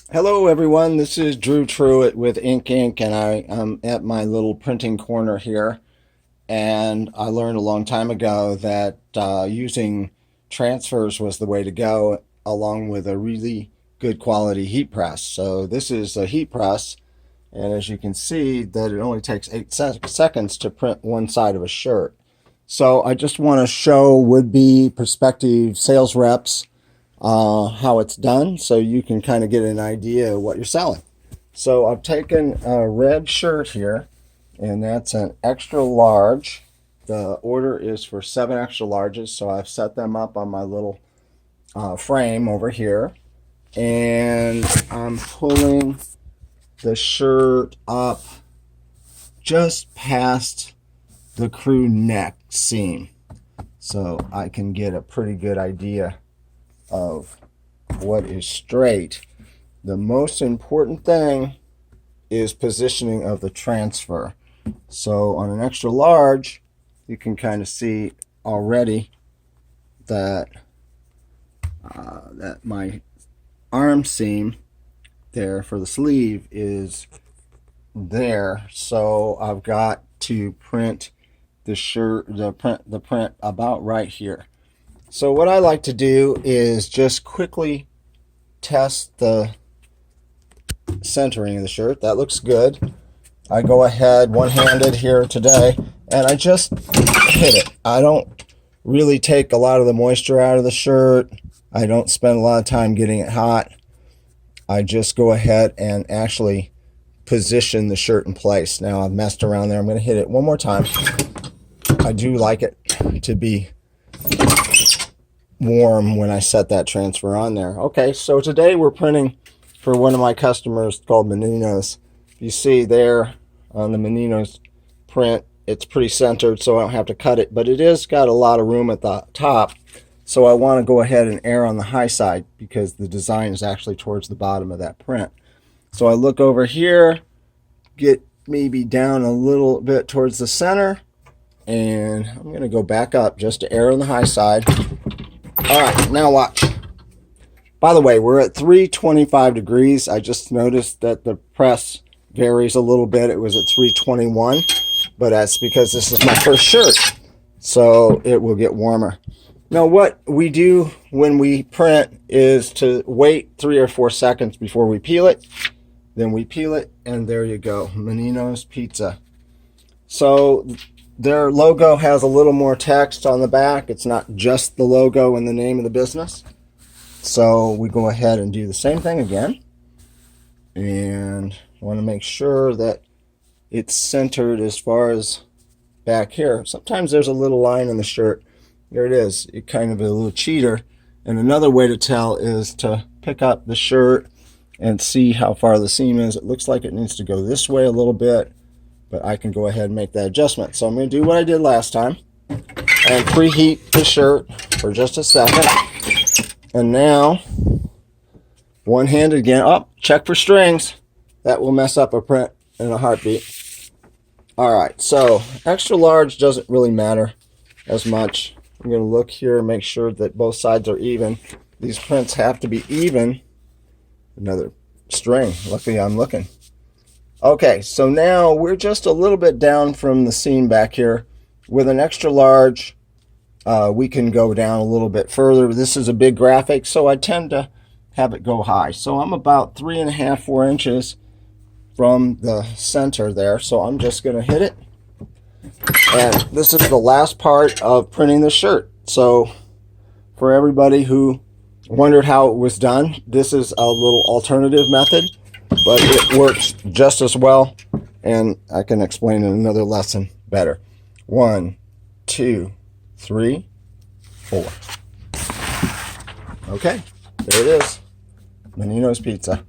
Hello everyone, this is Drew.Truitt with Inc, and I am at my little printing corner here, and I learned a long time ago that using transfers was the way to go, along with a really good quality heat press. So this is a heat press, and as you can see that it only takes 8 seconds to print one side of a shirt. So I just want to show would-be prospective sales reps how it's done, so you can kind of get an idea of what you're selling. So I've taken a red shirt here, and that's an extra large. The order is for 7 extra larges, so I've set them up on my little frame over here, and I'm pulling the shirt up just past the crew neck seam, so I can get a pretty good idea of what is straight. The most important thing is positioning of the transfer. So on an extra large, you can kind of see already that that my arm seam there for the sleeve is there. So I've got to print the shirt, the print about right here. So what I like to do is just quickly test the centering of the shirt. That looks good. I go ahead one-handed here today, and I just hit it. I don't really take a lot of the moisture out of the shirt. I don't spend a lot of time getting it hot. I just go ahead and actually position the shirt in place. Now I've messed around there. I'm going to hit it one more time. I do like it to be warm when I set that transfer on there. Okay, so today we're printing for one of my customers called Mannino's. You see there on the Mannino's print, it's pretty centered, so I don't have to cut it, but it is got a lot of room at the top, so I want to go ahead and err on the high side because the design is actually towards the bottom of that print. So I look over here, get maybe down a little bit towards the center, and I'm going to go back up just to err on the high side. All right, now watch. By the way, we're at 325 degrees. I just noticed that the press varies a little bit. It was at 321, but that's because this is my first shirt, so it will get warmer. Now, what we do when we print is to wait 3 or 4 seconds before we peel it. Then we peel it, and there you go, Mannino's Pizza. So their logo has a little more text on the back. It's not just the logo and the name of the business. So we go ahead and do the same thing again. And I want to make sure that it's centered as far as back here. Sometimes there's a little line in the shirt. There it is. It kind of a little cheater. And another way to tell is to pick up the shirt and see how far the seam is. It looks like it needs to go this way a little bit, but I can go ahead and make that adjustment. So I'm going to do what I did last time and preheat the shirt for just a second. And now, one-handed again. Oh, check for strings. That will mess up a print in a heartbeat. All right, so extra large doesn't really matter as much. I'm going to look here and make sure that both sides are even. These prints have to be even. Another string. Luckily, I'm looking. Okay, so now we're just a little bit down from the seam back here. With an extra large, we can go down a little bit further. This is a big graphic, so I tend to have it go high. So I'm about 3.5, 4 inches from the center there. So I'm just going to hit it. And this is the last part of printing the shirt. So for everybody who wondered how it was done, this is a little alternative method, but it works just as well, and I can explain in another lesson better. 1, 2, 3, 4. Okay, there it is. Mannino's Pizza.